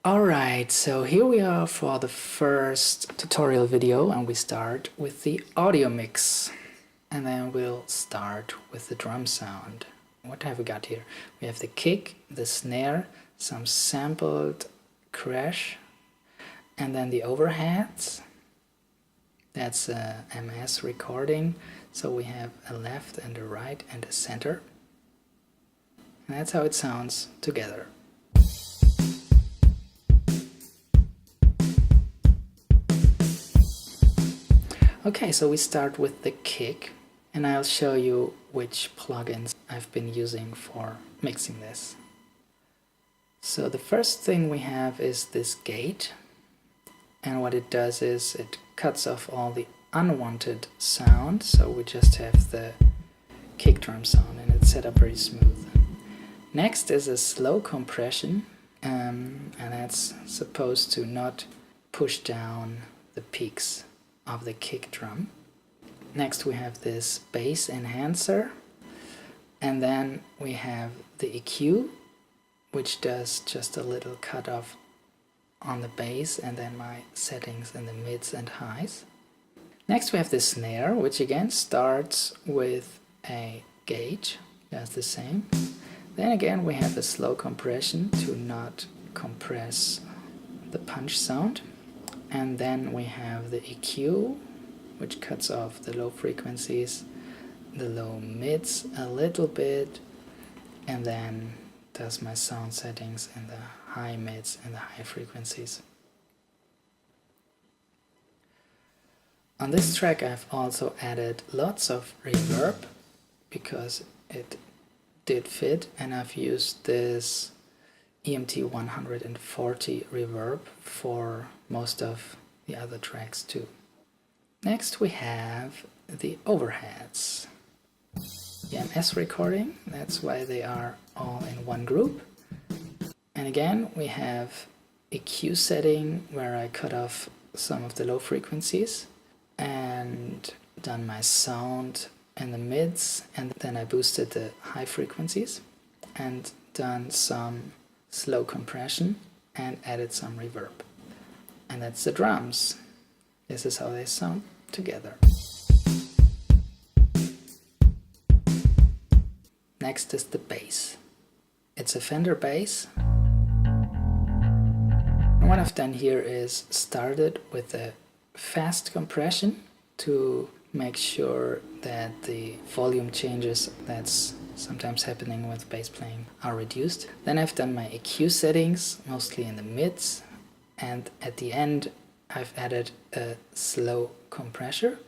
Alright, so here we are for the first tutorial video, and we start with the audio mix. And then we'll start with the drum sound. What have we got here? We have the kick, the snare, some sampled crash, and then the overheads. That's a MS recording, so we have a left and a right and a center. And that's how it sounds together. Okay, so we start with the kick, and I'll show you which plugins I've been using for mixing this. So the first thing we have is this gate, and what it does is it cuts off all the unwanted sound, so we just have the kick drum sound, and it's set up very smooth. Next is a slow compression, and that's supposed to not push down the peaks of the kick drum. Next we have this bass enhancer, and then we have the EQ, which does just a little cut off on the bass, and then my settings in the mids and highs. Next we have the snare, which again starts with a gauge, does the same. Then again we have a slow compression to not compress the punch sound. And then we have the EQ, which cuts off the low frequencies, the low mids a little bit, and then does my sound settings in the high mids and the high frequencies. On this track I've also added lots of reverb because it did fit, and I've used this EMT 140 reverb for most of the other tracks too. Next we have the overheads. The MS recording, that's why they are all in one group. And again we have EQ setting where I cut off some of the low frequencies and done my sound in the mids, and then I boosted the high frequencies and done some slow compression and added some reverb. And that's the drums. This is how they sound together. Next is the bass. It's a Fender bass. And what I've done here is started with a fast compression to make sure that the volume changes that's sometimes happening with bass playing are reduced. Then I've done my EQ settings, mostly in the mids, and at the end I've added a slow compressor.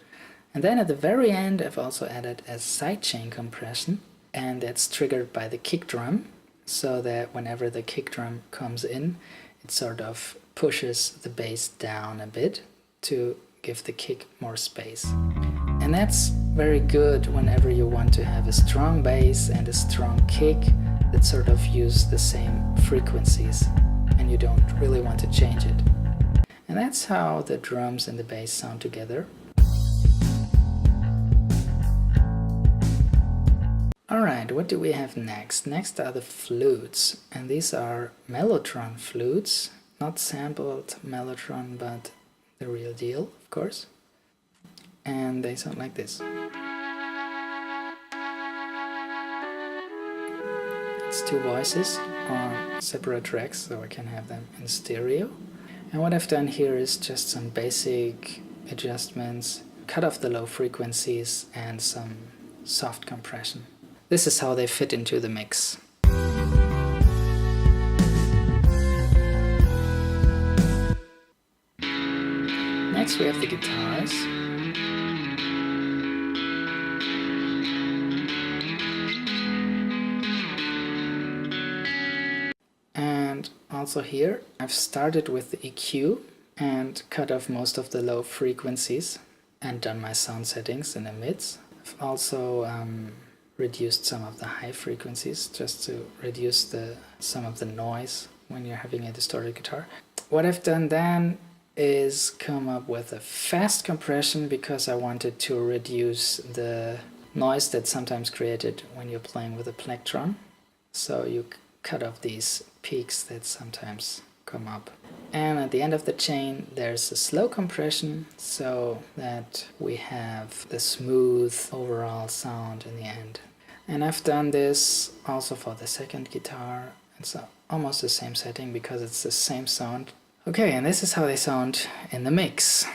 And then at the very end I've also added a sidechain compression, and that's triggered by the kick drum, so that whenever the kick drum comes in, it sort of pushes the bass down a bit to give the kick more space. And that's very good whenever you want to have a strong bass and a strong kick that sort of use the same frequencies and you don't really want to change it. And that's how the drums and the bass sound together. Alright, what do we have next? Next are the flutes, and these are Melotron flutes, not sampled Melotron, but the real deal, of course. And they sound like this. It's two voices on separate tracks, so I can have them in stereo. And what I've done here is just some basic adjustments, cut off the low frequencies and some soft compression. This is how they fit into the mix. Next we have the guitars. And also here I've started with the EQ and cut off most of the low frequencies and done my sound settings in the mids. I've also reduced some of the high frequencies just to reduce some of the noise when you're having a distorted guitar. What I've done then is come up with a fast compression because I wanted to reduce the noise that's sometimes created when you're playing with a plectron. So you cut off these peaks that sometimes come up. And at the end of the chain there's a slow compression so that we have the smooth overall sound in the end. And I've done this also for the second guitar. It's almost the same setting because it's the same sound. Okay, and this is how they sound in the mix.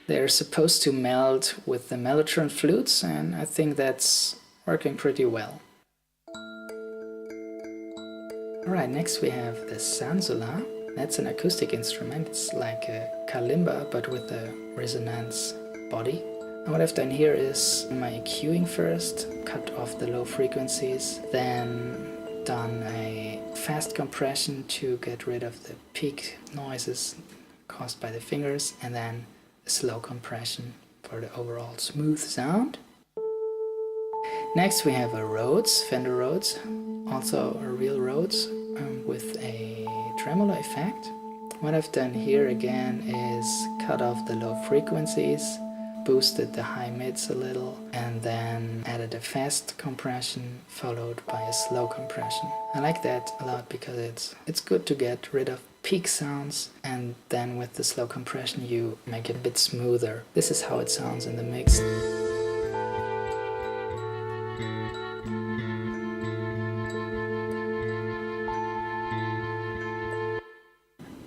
They're supposed to meld with the Melotron flutes, and I think that's working pretty well. Alright, next we have the Sansola. That's an acoustic instrument. It's like a kalimba but with a resonance body. And what I've done here is my EQing first, cut off the low frequencies, then done a fast compression to get rid of the peak noises caused by the fingers, and then a slow compression for the overall smooth sound. Next we have a Rhodes, Fender Rhodes, also a real Rhodes with a tremolo effect. What I've done here again is cut off the low frequencies, boosted the high mids a little, and then added a fast compression followed by a slow compression. I like that a lot because it's good to get rid of peak sounds, and then with the slow compression you make it a bit smoother. This is how it sounds in the mix.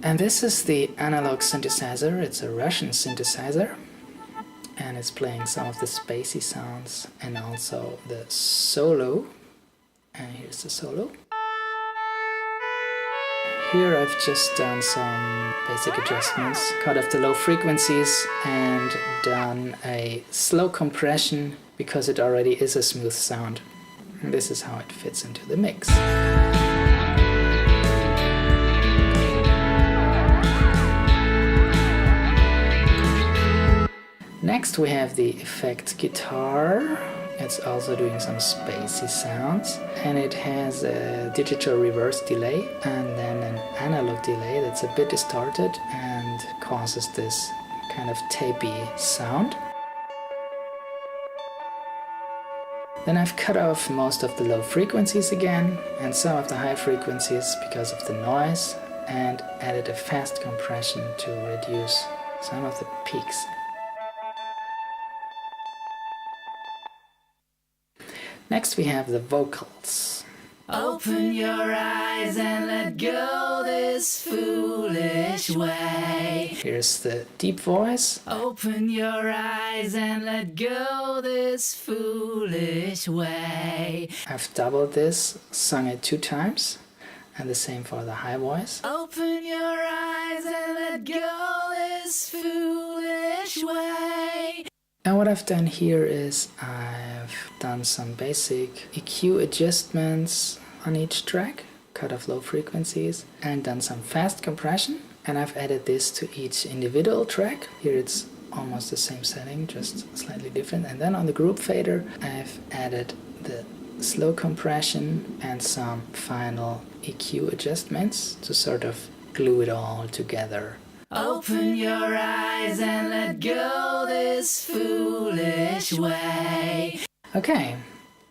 And this is the analog synthesizer. It's a Russian synthesizer, and it's playing some of the spacey sounds and also the solo. And here's the solo. Here I've just done some basic adjustments, cut off the low frequencies and done a slow compression because it already is a smooth sound. And this is how it fits into the mix. Next we have the effect guitar. It's also doing some spacey sounds, and it has a digital reverse delay and then an analog delay that's a bit distorted and causes this kind of tapey sound. Then I've cut off most of the low frequencies again and some of the high frequencies because of the noise, and added a fast compression to reduce some of the peaks. Next we have the vocals. Open your eyes and let go this foolish way. Here's the deep voice. Open your eyes and let go this foolish way. I've doubled this, sung it 2 times, and the same for the high voice. Open your eyes and let go this foolish way. And what I've done here is I've done some basic EQ adjustments on each track, cut off low frequencies, and done some fast compression. And I've added this to each individual track. Here it's almost the same setting, just slightly different. And then on the group fader, I've added the slow compression and some final EQ adjustments to sort of glue it all together. Open your eyes and let go this foolish way. Okay,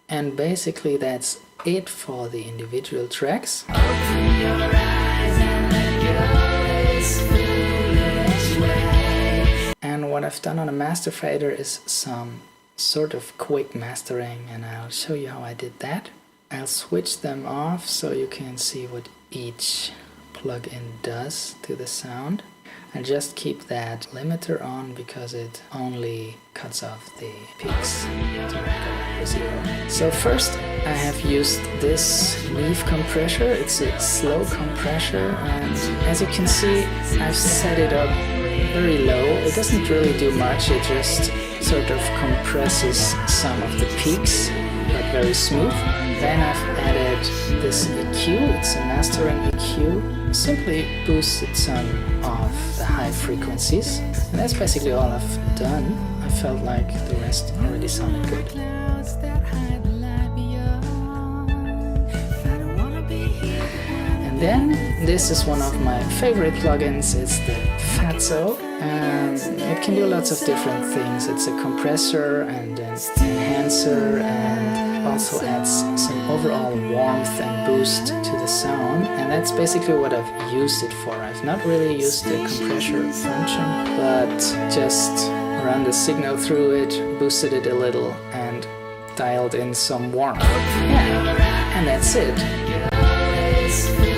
and basically that's it for the individual tracks. Open your eyes and let go this foolish way. And what I've done on a master fader is some sort of quick mastering, and I'll show you how I did that. I'll switch them off so you can see what each plugin does to the sound. I'll just keep that limiter on because it only cuts off the peaks to make it 0. So first I have used this leaf compressor. It's a slow compressor, and as you can see I've set it up very low. It doesn't really do much, it just sort of compresses some of the peaks, but very smooth. Then I've added this EQ, it's a mastering EQ. Simply boosted some of the high frequencies, and that's basically all I've done. I felt like the rest already sounded good. And then this is one of my favorite plugins. It's the piezo, and it can do lots of different things. It's a compressor and an enhancer, and also adds some overall warmth and boost to the sound, and that's basically what I've used it for. I've not really used the compressor function, but just run the signal through it, boosted it a little, and dialed in some warmth. Yeah, and that's it.